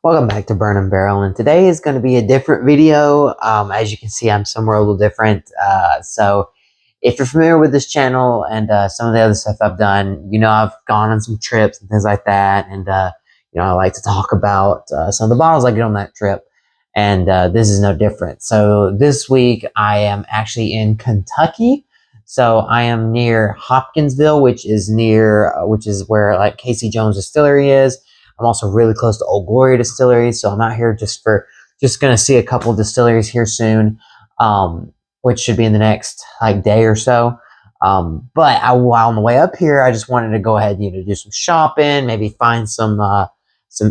Welcome back to Burn and Barrel, and today is going to be a different video. As you can see, I'm somewhere a little different. So if you're familiar with this channel and some of the other stuff I've done, you know I've gone on some trips and things like that, and I like to talk about some of the bottles I get on that trip, and this is no different. So this week I am actually in Kentucky. So I am near Hopkinsville, which is where like Casey Jones Distillery is. I'm also really close to Old Glory Distillery, so I'm out here just going to see a couple of distilleries here soon, which should be in the next like day or so. While on the way up here, I just wanted to go ahead and do some shopping, maybe find some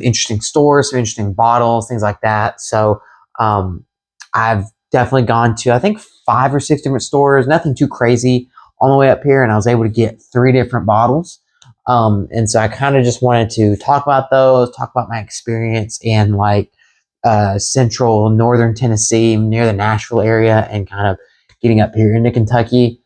interesting stores, some interesting bottles, things like that. So I've definitely gone to I think 5 or 6 different stores, nothing too crazy on the way up here, and I was able to get 3 different bottles. And so I kind of just wanted to talk about those, talk about my experience in like central northern Tennessee near the Nashville area and kind of getting up here into Kentucky.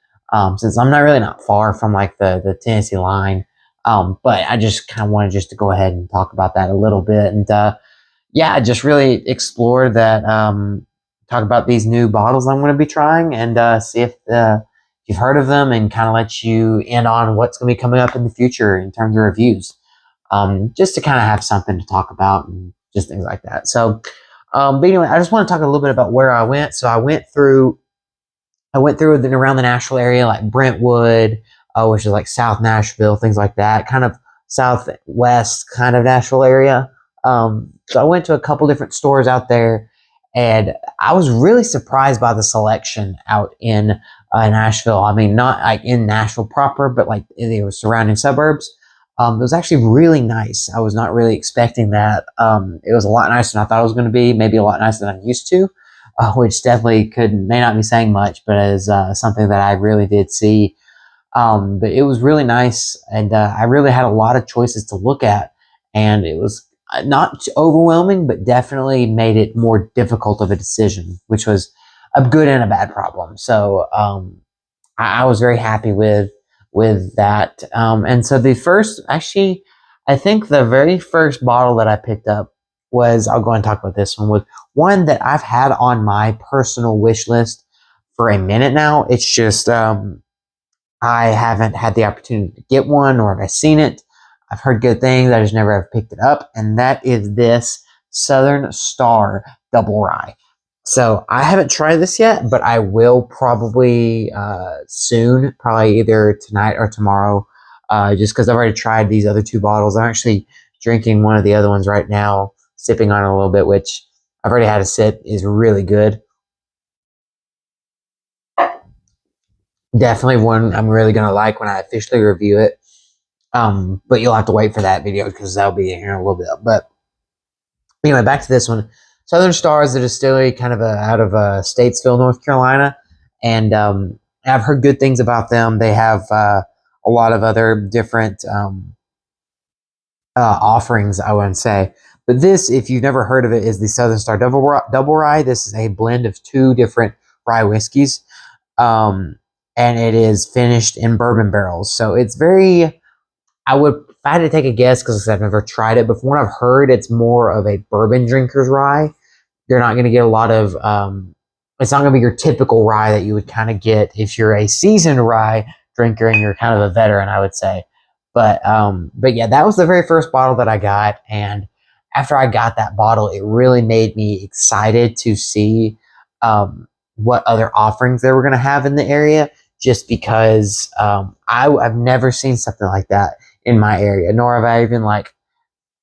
Since I'm not far from like the Tennessee line. But I just kind of wanted just to go ahead and talk about that a little bit. And I just really explore that, talk about these new bottles I'm going to be trying and see if you've heard of them and kind of let you in on what's going to be coming up in the future in terms of reviews. Just to kind of have something to talk about and just things like that. So, but anyway, I just want to talk a little bit about where I went. So I went through and around the Nashville area, like Brentwood, which is like South Nashville, things like that, kind of southwest kind of Nashville area. So I went to a couple different stores out there, and I was really surprised by the selection out in Nashville. I mean, not like in Nashville proper, but like in the surrounding suburbs. It was actually really nice. I was not really expecting that. It was a lot nicer than I thought it was going to be, maybe a lot nicer than I'm used to, which definitely may not be saying much, but is something that I really did see. But it was really nice, and I really had a lot of choices to look at, and it was not overwhelming, but definitely made it more difficult of a decision, which was a good and a bad problem. So I was very happy with that. And so I think the very first bottle that I picked up I'll go and talk about this was one that I've had on my personal wish list for a minute now. It's just I haven't had the opportunity to get one, or have I seen it. I've heard good things. I just never have picked it up. And that is this Southern Star Double Rye. So I haven't tried this yet, but I will probably soon, probably either tonight or tomorrow, just because I've already tried these other 2 bottles. I'm actually drinking one of the other ones right now, sipping on it a little bit, which I've already had a sip, is really good. Definitely one I'm really going to like when I officially review it. But you'll have to wait for that video because that'll be here in a little bit. But anyway, back to this one. Southern Star is a distillery kind of out of Statesville, North Carolina. And I've heard good things about them. They have a lot of other different offerings, I wouldn't say. But this, if you've never heard of it, is the Southern Star Double Rye. This is a blend of 2 different rye whiskeys. And it is finished in bourbon barrels. So it's very, if I had to take a guess, because I've never tried it, but from what I've heard, it's more of a bourbon drinker's rye. You're not going to get a lot of, it's not going to be your typical rye that you would kind of get if you're a seasoned rye drinker and you're kind of a veteran, I would say. But yeah, that was the very first bottle that I got. And after I got that bottle, it really made me excited to see what other offerings they were going to have in the area, just because I've never seen something like that in my area, nor have I even like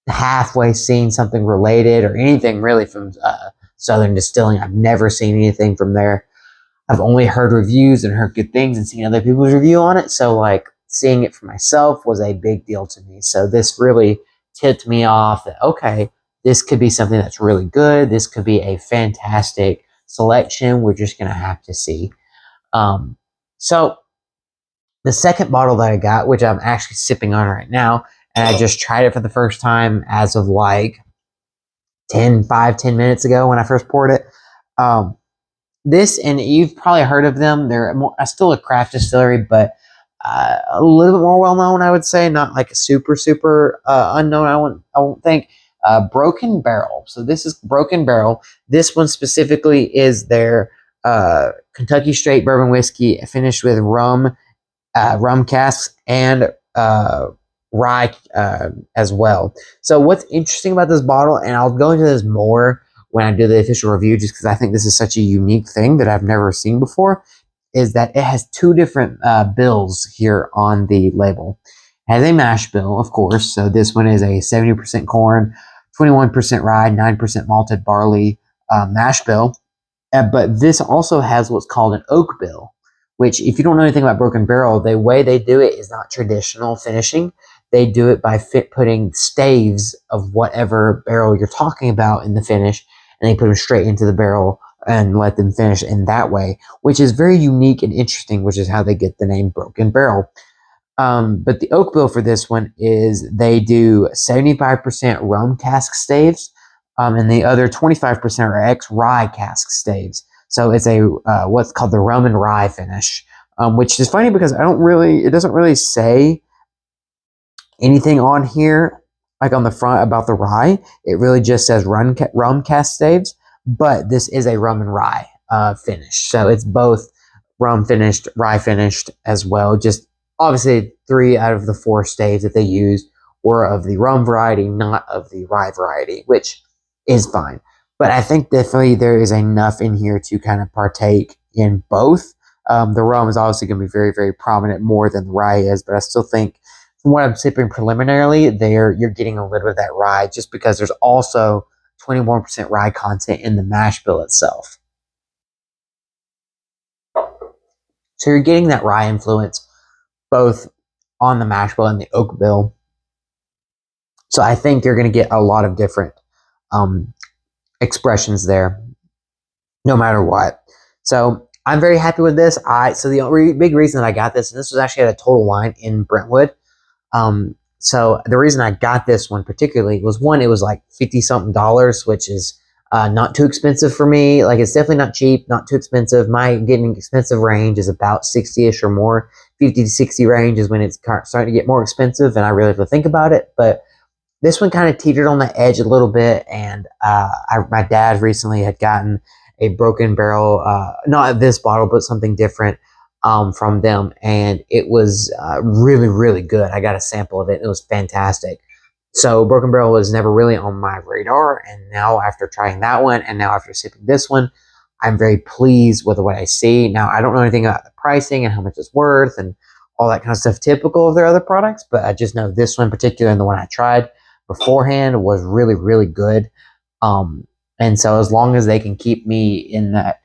halfway seen something related or anything really from Southern Distilling. I've never seen anything from there. I've only heard reviews and heard good things and seen other people's review on it. So like seeing it for myself was a big deal to me. So this really tipped me off that, okay, this could be something that's really good. This could be a fantastic selection. We're just going to have to see. So the second bottle that I got, which I'm actually sipping on right now, and I just tried it for the first time as of like 10 minutes ago when I first poured it. This, and you've probably heard of them. They're still a craft distillery, but a little bit more well known, I would say. Not like super unknown. I won't think. Broken Barrel. So this is Broken Barrel. This one specifically is their Kentucky straight bourbon whiskey finished with rum casks and rye as well. So what's interesting about this bottle, and I'll go into this more when I do the official review, just because I think this is such a unique thing that I've never seen before, is that it has two different bills here on the label. It has a mash bill, of course. So this one is a 70% corn, 21% rye, 9% malted barley mash bill. But this also has what's called an oak bill, which, if you don't know anything about Broken Barrel, the way they do it is not traditional finishing. They do it by putting staves of whatever barrel you're talking about in the finish, and they put them straight into the barrel and let them finish in that way, which is very unique and interesting, which is how they get the name Broken Barrel. But the oak bill for this one is they do 75% rum cask staves, and the other 25% are ex-rye cask staves. So it's a what's called the rum and rye finish, which is funny because it doesn't really say anything on here, like on the front about the rye. It really just says rum cask staves, but this is a rum and rye finish. So it's both rum finished, rye finished as well. Just obviously 3 out of the 4 staves that they used were of the rum variety, not of the rye variety, which is fine. But I think definitely there is enough in here to kind of partake in both. The rum is obviously going to be very, very prominent more than the rye is, but I still think from what I'm sipping preliminarily, you're getting a little bit of that rye just because there's also 21% rye content in the mash bill itself. So you're getting that rye influence both on the mash bill and the oak bill. So I think you're going to get a lot of different expressions there, no matter what. So I'm very happy with this. So the big reason that I got this, and this was actually at a Total Wine in Brentwood. So the reason I got this one particularly was, one, it was like $50-something, which is not too expensive for me. Like, it's definitely not cheap, not too expensive. My getting expensive range is about 60-ish or more. 50 to 60 range is when it's starting to get more expensive, and I really have to think about it. But this one kind of teetered on the edge a little bit, and my dad recently had gotten a Broken Barrel, not this bottle, but something different from them, and it was really, really good. I got a sample of it, and it was fantastic. So Broken Barrel was never really on my radar, and now after trying that one, and now after sipping this one, I'm very pleased with what I see. Now, I don't know anything about the pricing and how much it's worth and all that kind of stuff typical of their other products, but I just know this one in particular and the one I tried beforehand was really, really good. And so as long as they can keep me in that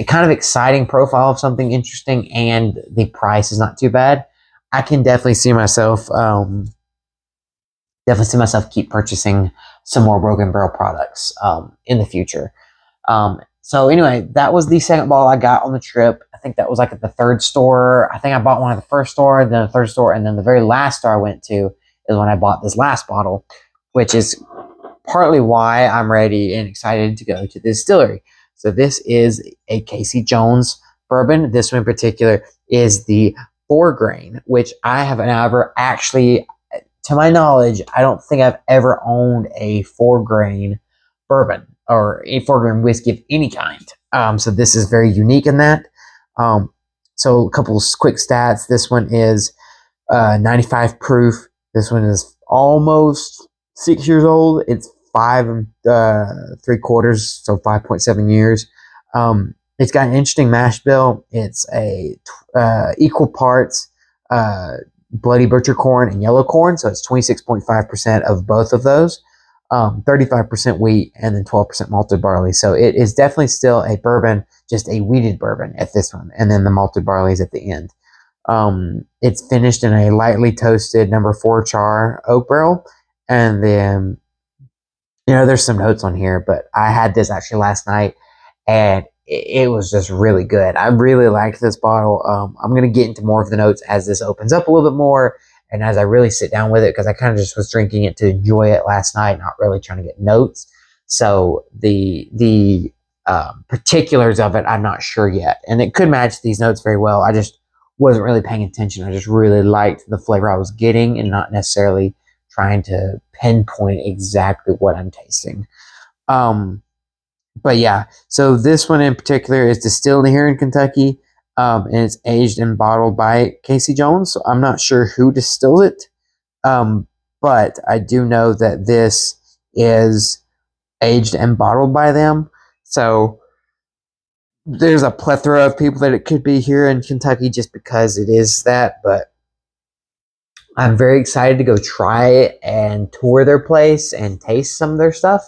kind of exciting profile of something interesting and the price is not too bad, I can definitely see myself keep purchasing some more Broken Barrel products in the future. So anyway, that was the second bottle I got on the trip. I think that was like at the third store. I think I bought one at the first store, then the third store, and then the very last store I went to is when I bought this last bottle, which is partly why I'm ready and excited to go to the distillery. So this is a Casey Jones bourbon. This one in particular is the 4-grain, which I have never actually, to my knowledge, I don't think I've ever owned a 4-grain bourbon or a 4-grain whiskey of any kind. So this is very unique in that. So a couple of quick stats. This one is 95 proof. This one is almost 6 years old. It's 5 3/4, so 5.7 years. It's got an interesting mash bill. It's a equal parts bloody butcher corn and yellow corn, so it's 26.5% of both of those. 35% wheat, and then 12% malted barley. So it is definitely still a bourbon, just a wheated bourbon at this one, and then the malted barley is at the end. It's finished in a lightly toasted number 4 char oak barrel, and then there's some notes on here, but I had this actually last night, and it was just really good. I really liked this bottle. I'm going to get into more of the notes as this opens up a little bit more, and as I really sit down with it, because I kind of just was drinking it to enjoy it last night, not really trying to get notes. So the particulars of it, I'm not sure yet, and it could match these notes very well. I just wasn't really paying attention. I just really liked the flavor I was getting, and not necessarily trying to pinpoint exactly what I'm tasting. But yeah, so this one in particular is distilled here in Kentucky, and it's aged and bottled by Casey Jones. So I'm not sure who distilled it, but I do know that this is aged and bottled by them. So there's a plethora of people that it could be here in Kentucky just because it is that. But I'm very excited to go try it and tour their place and taste some of their stuff.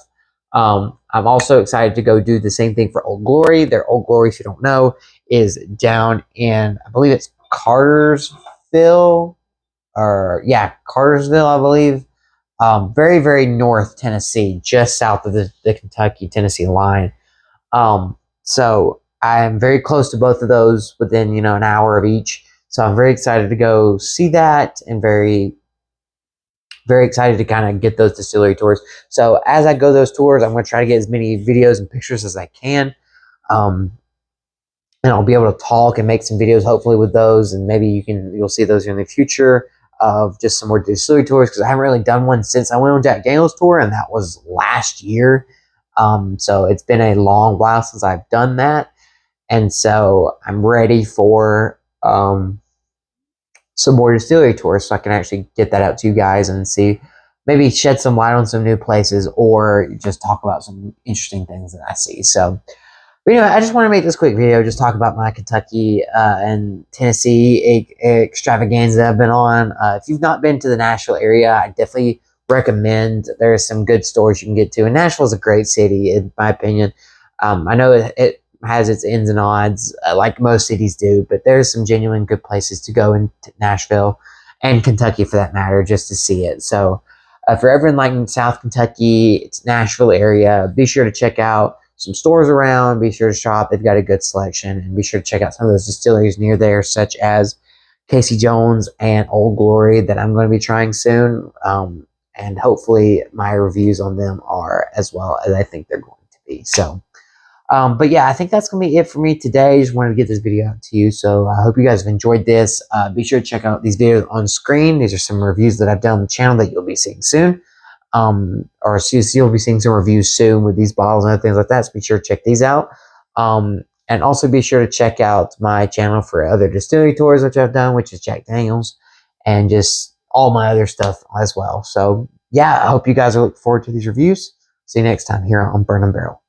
I'm also excited to go do the same thing for Old Glory. Their Old Glory, if you don't know, is down in, I believe it's Cartersville, or yeah, Cartersville, I believe. Very, very north Tennessee, just south of the Kentucky-Tennessee line. So I'm very close to both of those, within, an hour of each. So I'm very excited to go see that, and very, very excited to kind of get those distillery tours. So as I go those tours, I'm going to try to get as many videos and pictures as I can. And I'll be able to talk and make some videos, hopefully, with those. And maybe you'll see those in the future of just some more distillery tours, because I haven't really done one since I went on Jack Daniel's tour, and that was last year. So it's been a long while since I've done that. And so I'm ready for some more distillery tours, so I can actually get that out to you guys and see, maybe shed some light on some new places, or just talk about some interesting things that I see. So, but anyway, I just want to make this quick video, just talk about my Kentucky and Tennessee extravaganza that I've been on. If you've not been to the Nashville area, I definitely recommend. There's some good stores you can get to, and Nashville is a great city, in my opinion. I know it has its ins and odds, like most cities do, but there's some genuine good places to go in Nashville, and Kentucky for that matter, just to see it. So if you're ever in like South Kentucky, it's Nashville area, be sure to check out some stores around, be sure to shop. They've got a good selection, and be sure to check out some of those distilleries near there, such as Casey Jones and Old Glory, that I'm going to be trying soon. And hopefully my reviews on them are as well as I think they're going to be. So, but yeah, I think that's going to be it for me today. Just wanted to get this video out to you. So I hope you guys have enjoyed this. Be sure to check out these videos on screen. These are some reviews that I've done on the channel that you'll be seeing soon. Or you'll be seeing some reviews soon with these bottles and other things like that. So be sure to check these out. And also be sure to check out my channel for other distillery tours, which I've done, which is Jack Daniel's, and just all my other stuff as well. So yeah, I hope you guys look forward to these reviews. See you next time here on Burn and Barrel.